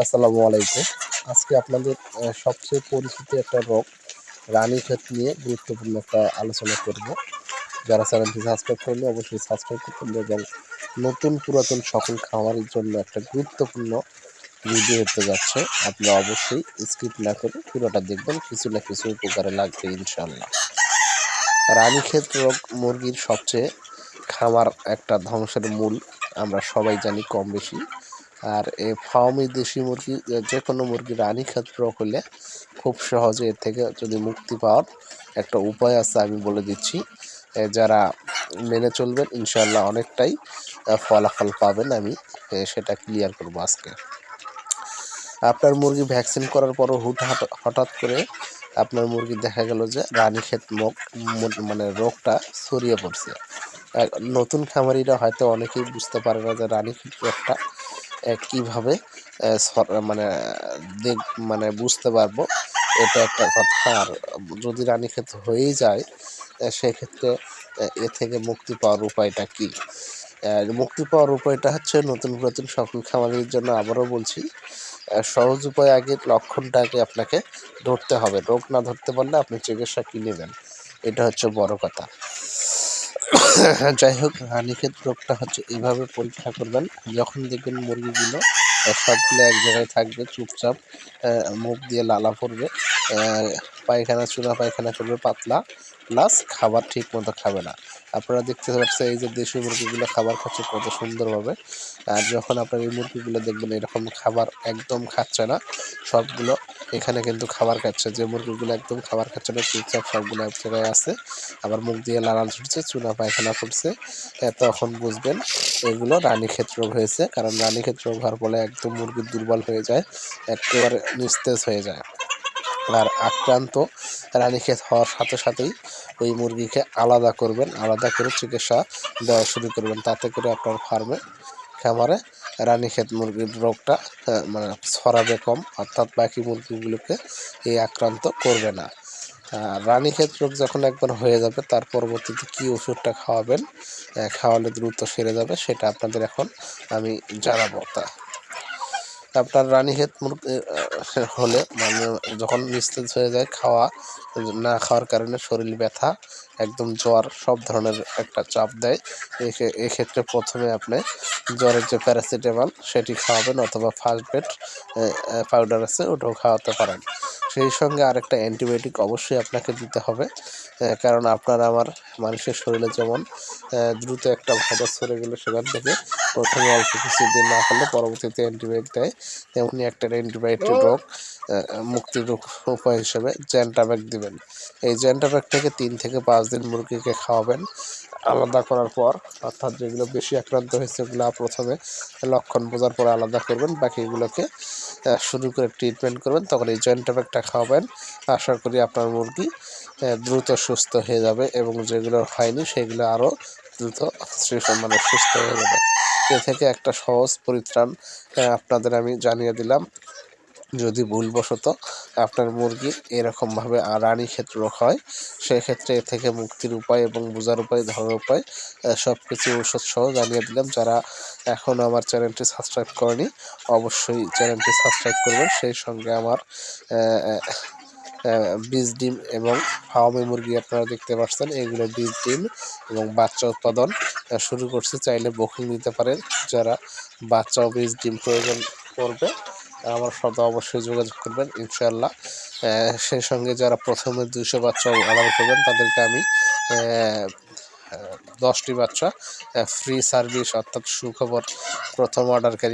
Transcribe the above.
আসসালামু আলাইকুম। আজকে আপনাদের সবচেয়ে পরিচিত একটা রোগ রানীক্ষেত নিয়ে গুরুত্বপূর্ণ একটা আলোচনা করব। যারা চ্যানেলটি সাবস্ক্রাইব করলে অবশ্যই সাবস্ক্রাইব করবেন এবং নতুন পুরাতন সকল খামারের জন্য একটা গুরুত্বপূর্ণ ভিডিও হতে যাচ্ছে। আপনারা অবশ্যই স্কিপ না করে পুরোটা দেখবেন, কিছু না কিছু উপকারে লাগবে ইনশাআল্লাহ। রানীক্ষেত রোগ মুরগির সবচেয়ে খামার একটা ধ্বংসের মূল, আমরা সবাই জানি কম বেশি। আর এই ফার্মি দেশি মুরগি যে কোনো মুরগি রানীক্ষেত রোগ হলে খুব সহজে এর থেকে যদি মুক্তি পাওয়ার একটা উপায় আছে আমি বলে দিচ্ছি। যারা মেনে চলবেন ইনশাআল্লাহ অনেকটাই ফলাফল পাবেন। আমি সেটা ক্লিয়ার করব আজকে। আপনার মুরগি ভ্যাকসিন করার পরও হঠাৎ করে আপনার মুরগি দেখা গেল যে রানীক্ষেত মানে রোগটা ছড়িয়ে পড়ছে। নতুন খামারিরা হয়তো অনেকেই বুঝতে পারে না যে রানীক্ষেত রোগটা কীভাবে মানে মানে বুঝতে পারবো, এটা একটা কথা। আর যদি রানীক্ষেত হয়েই যায় সেক্ষেত্রে এ থেকে মুক্তি পাওয়ার উপায়টা কী? মুক্তি পাওয়ার উপায়টা হচ্ছে নতুন পুরাতন সকল খামারির জন্য আবারও বলছি, সহজ উপায় আগে লক্ষণটাকে আপনাকে ধরতে হবে। রোগ না ধরতে পারলে আপনি চিকিৎসা কী নেবেন, এটা হচ্ছে বড় কথা। যাই হোক, রানীক্ষেত রোগটা হচ্ছে এইভাবে পরীক্ষা করবেন। যখন দেখবেন মুরগিগুলো সবগুলো এক জায়গায় থাকবে চুপচাপ, মুখ দিয়ে লালা পড়বে, পায়খানা চুনা পায়খানা করবে পাতলা, প্লাস খাবার ঠিক মতো খাবে না। আপনারা দেখতে পাচ্ছেন এই যে দেশি মুরগিগুলো খাবার খাচ্ছে কত সুন্দরভাবে। আর যখন আপনার এই মুরগিগুলো দেখবেন এরকম খাবার একদম খাচ্ছে না, সবগুলো এখানে কিন্তু খাবার খাচ্ছে। যে মুরগিগুলো একদম খাবার খাচ্ছে না চুপচাপ সবগুলো এক জায়গায় আছে, আবার মুখ দিয়ে লালান ছুটছে, চুনা পায়খানা করছে, তখন বুঝবেন এগুলো রানীক্ষেত রোগ হয়েছে। কারণ রানীক্ষেত রোগ হওয়ার ফলে একদম মুরগি দুর্বল হয়ে যায়, একেবারে নিস্তেজ হয়ে যায়। আর আক্রান্ত রানীক্ষেত হওয়ার সাথে সাথেই ওই মুরগিকে আলাদা করবেন, আলাদা করে চিকিৎসা দেওয়া শুরু করবেন। তাতে করে আপনার খামারে রানীক্ষেত মুরগির রোগটা মানে ছড়াবে কম, অর্থাৎ বাকি মুরগিগুলোকে এই আক্রান্ত করবে না। রানীক্ষেত রোগ যখন একবার হয়ে যাবে তার পরবর্তীতে কী ওষুধটা খাওয়াবেন, খাওয়ালে দ্রুত সেরে যাবে, সেটা আপনাদের এখন আমি জানাবো। আপনার রানীক্ষেত মুরগি হলে মানে যখন নিস্তেজ হয়ে যায়, না খাওয়ার কারণে শরীর ব্যথা, একদম জ্বর, সব ধরনের একটা চাপ দেয়, এক্ষেত্রে প্রথমে আপনি জ্বরের যে প্যারাসিটামল সেটি খাওয়াবেন, অথবা ফার্স্ট বেড পাউডার আছে ওটাও খাওয়াতে পারেন। সেই সঙ্গে আরেকটা অ্যান্টিবায়োটিক অবশ্যই আপনাকে দিতে হবে, কারণ আপনার আমার মানুষের শরীরে যেমন দ্রুত একটা ভাইরাস ছড়ে গেলে সেখান থেকে প্রথমে অল্প কিছুদিন না হলে পরবর্তীতে অ্যান্টিবায়োটিক দেয়, তেমনি একটা অ্যান্টিবায়োটিক রোগ মুক্তির উপায় হিসেবে জ্যান্টাব্যাক দিবেন। এই জ্যান্টাব্যাক থেকে 3 থেকে 5 দিন মুরগিকে খাওয়াবেন। আলাদা করার পর, অর্থাৎ যেগুলো বেশি আক্রান্ত হয়েছে ওগুলো প্রথমে লক্ষণ বোঝার পরে আলাদা করবেন, বাকিগুলোকে শুরু করে ট্রিটমেন্ট করবেন, তখন এই জ্যান্টাব্যাকটা খাওয়াবেন। আশা করি আপনার মুরগি দ্রুত সুস্থ হয়ে যাবে এবং যেগুলো হয়নি সেগুলো আরও দ্রুত মানে সুস্থ হয়ে যাবে। এ থেকে একটা সহজ পরিত্রাণ আপনাদের আমি জানিয়ে দিলাম। যদি ভুলবশত আপনার মুরগির এরকমভাবে রানীক্ষেত রোগ হয়, সেক্ষেত্রে এ থেকে মুক্তির উপায় এবং বোঝার উপায়, ধরার উপায় সব কিছু ওষুধ সহ জানিয়ে দিলাম। যারা এখনও আমার চ্যানেলটি সাবস্ক্রাইব করেনি অবশ্যই চ্যানেলটি সাবস্ক্রাইব করবেন। সেই সঙ্গে আমার বীজ ডিম এবং ফার্মি মুরগি আপনারা দেখতে পাচ্ছেন, এগুলো বীজ ডিম এবং বাচ্চা উৎপাদন শুরু করছে। চাইলে বুকিং নিতে পারেন। যারা বাচ্চা ও বীজ ডিম প্রয়োজন করবে আমার সাথে অবশ্যই যোগাযোগ করবেন ইনশাআল্লাহ। সেই সঙ্গে যারা প্রথমে 200 বাচ্চা অর্ডার করবেন তাদেরকে আমি 10টি বাচ্চা ফ্রি সার্ভিস, অর্থাৎ সুখবর, প্রথম অর্ডারকারী